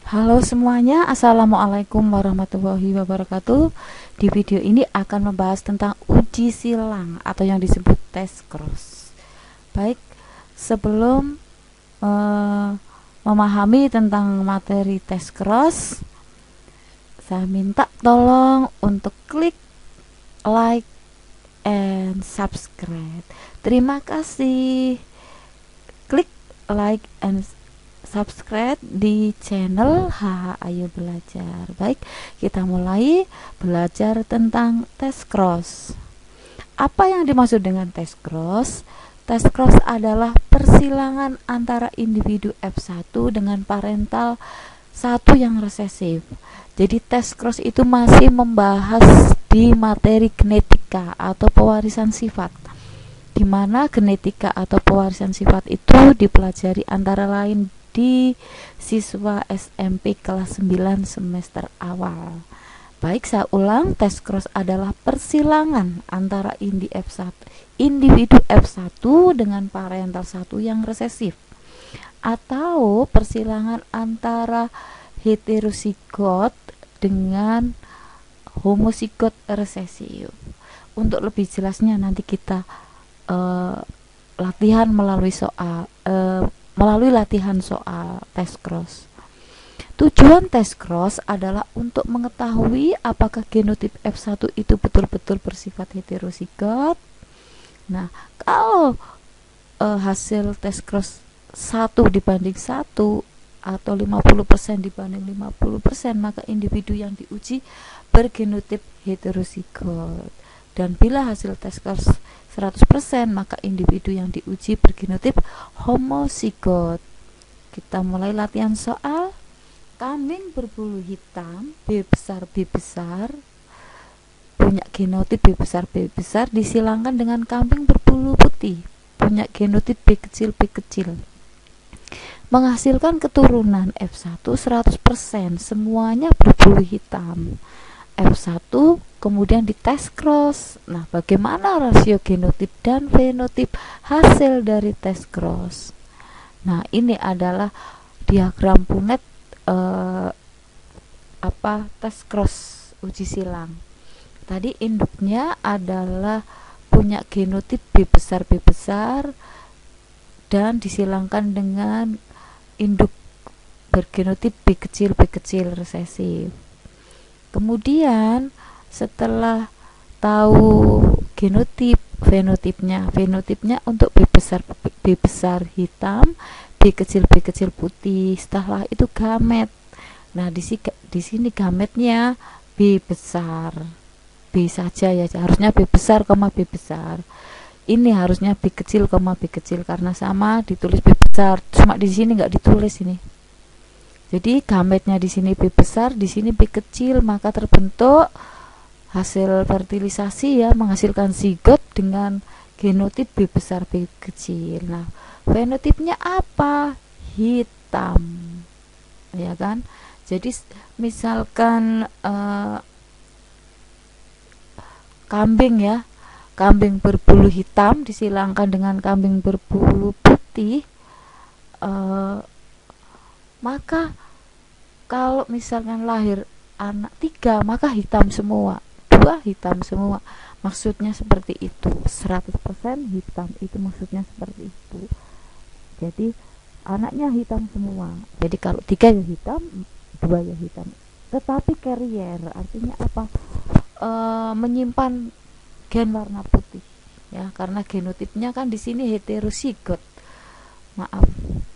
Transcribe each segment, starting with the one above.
Halo semuanya, Assalamualaikum warahmatullahi wabarakatuh. Di video ini akan membahas tentang uji silang atau yang disebut tes cross. Baik, sebelum memahami tentang materi tes cross, saya minta tolong untuk klik like and subscribe. Terima kasih. Klik like and subscribe di channel Ayo Belajar. Baik, kita mulai belajar tentang tes cross. Apa yang dimaksud dengan tes cross? Tes cross adalah persilangan antara individu F1 dengan parental 1 yang resesif. Jadi tes cross itu masih membahas di materi genetika atau pewarisan sifat, di mana genetika atau pewarisan sifat itu dipelajari antara lain di siswa SMP kelas 9 semester awal. Baik, saya ulang, tes cross adalah persilangan antara individu F1 dengan parental 1 yang resesif, atau persilangan antara heterozigot dengan homozigot resesif. Untuk lebih jelasnya nanti kita latihan melalui latihan soal tes cross. Tujuan tes cross adalah untuk mengetahui apakah genotip F1 itu betul-betul bersifat heterozigot. Nah, kalau hasil tes cross 1 dibanding 1 atau 50% dibanding 50%, maka individu yang diuji bergenotip heterozigot. Dan bila hasil tes cross 100%, maka individu yang diuji bergenotip homozigot. Kita mulai latihan soal. Kambing berbulu hitam, B besar punya genotip B besar disilangkan dengan kambing berbulu putih, punya genotip B kecil menghasilkan keturunan F1 100%, semuanya berbulu hitam. F1 kemudian dites cross. Nah, bagaimana rasio genotip dan fenotip hasil dari tes cross? Nah, ini adalah diagram Punnett tes cross uji silang. Tadi induknya adalah punya genotip B besar dan disilangkan dengan induk bergenotip B kecil resesif. Kemudian setelah tahu genotip, fenotipnya untuk B besar hitam, B kecil putih. Setelah itu gamet. Nah, di sini gametnya B besar. B saja ya, harusnya B besar, B besar. Ini harusnya B kecil, B kecil karena sama ditulis B besar. Cuma di sini nggak ditulis ini. Jadi gametnya di sini B besar, di sini B kecil, maka terbentuk hasil fertilisasi ya, menghasilkan zigot dengan genotip B besar B kecil. Nah, fenotipnya apa? Hitam, ya kan? Jadi misalkan kambing berbulu hitam disilangkan dengan kambing berbulu putih, maka kalau misalkan lahir anak 3, maka hitam semua, 2 hitam semua. Maksudnya seperti itu, 100% hitam, itu maksudnya seperti itu. Jadi anaknya hitam semua. Jadi kalau 3 ya hitam, 2 ya hitam. Tetapi carrier artinya apa? Menyimpan gen warna putih ya, karena genotipnya kan di sini heterozigot.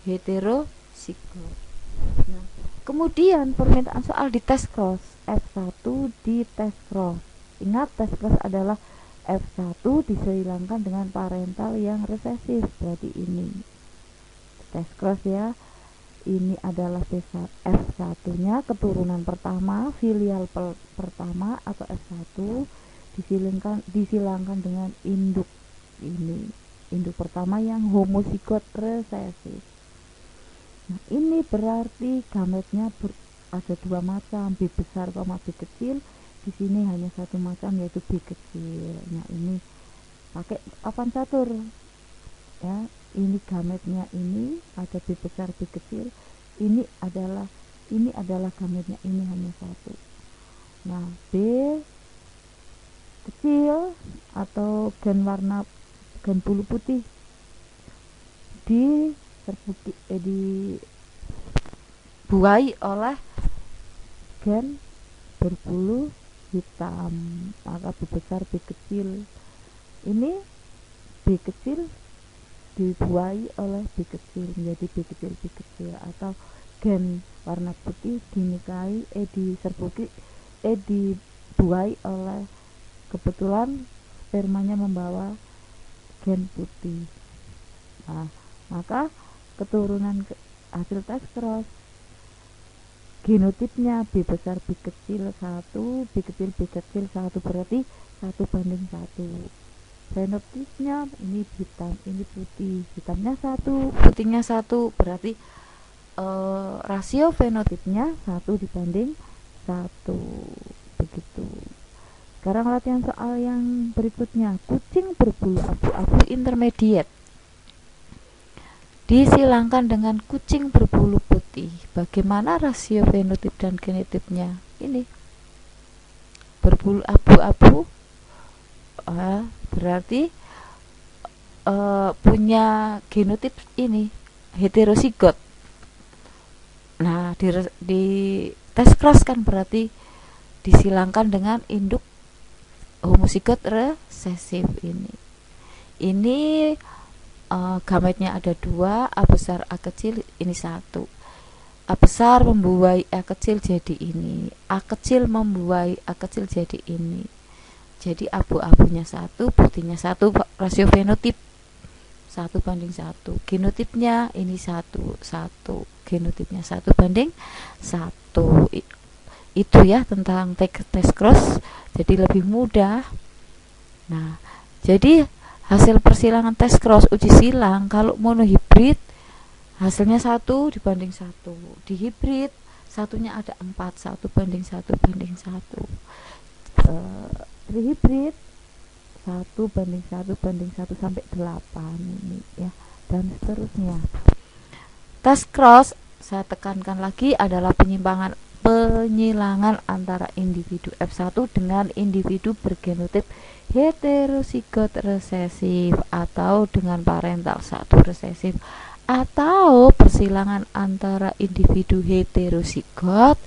Heterozigot. Nah, kemudian permintaan soal di tes cross, F1 di tes cross. Ingat, tes cross adalah F1 disilangkan dengan parental yang resesif. Berarti ini tes cross ya. Ini adalah F1-nya, keturunan pertama, filial pertama atau F1 disilangkan dengan induk ini. Induk pertama yang homozigot resesif. Nah, ini berarti gametnya ada 2 macam, B besar, B kecil. Di sini hanya 1 macam, yaitu B kecil. Nah, ini pakai papan catur ya. Ini gametnya, ini ada B besar B kecil, ini adalah ini adalah gametnya, ini hanya satu. Nah, B kecil atau gen bulu putih dibuai oleh gen berbulu hitam, maka B besar B kecil. Ini B kecil dibuai oleh B kecil menjadi B kecil B kecil, atau gen warna putih dinikahi dibuai oleh, kebetulan spermanya membawa gen putih. Nah, maka keturunan hasil tes cross genotipnya B besar B kecil 1, B kecil B kecil 1, berarti 1:1. Fenotipnya ini hitam, ini putih, hitamnya 1, putihnya 1, berarti rasio fenotipnya 1:1, begitu. Sekarang latihan soal yang berikutnya. Kucing berbulu abu-abu intermediate disilangkan dengan kucing berbulu putih. Bagaimana rasio fenotip dan genotipnya? Ini berbulu abu-abu, berarti punya genotip ini heterozigot. Nah, di tes cross kan berarti disilangkan dengan induk homozigot resesif ini gametnya ada 2, A besar A kecil, ini 1. A besar membuai A kecil jadi ini, A kecil membuai A kecil jadi ini. Jadi abu-abunya 1, putihnya 1, rasio fenotip 1:1. Genotipnya ini 1, genotipnya 1:1. Itu ya tentang tes cross, jadi lebih mudah. Nah, jadi hasil persilangan tes cross uji silang kalau monohibrid hasilnya 1:1. Di hibrid satunya ada 4, 1:1. Trihibrid 1:1 sampai 8 ini ya, dan seterusnya. Tes cross, saya tekankan lagi, adalah penyilangan antara individu F1 dengan individu bergenotip heterozigot resesif atau dengan parental 1 resesif, atau persilangan antara individu heterozigot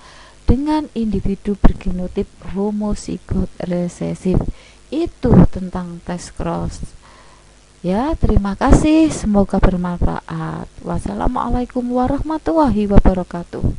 dengan individu bergenotip homozigot resesif. Itu tentang tes cross. Ya, terima kasih, semoga bermanfaat. Wassalamualaikum warahmatullahi wabarakatuh.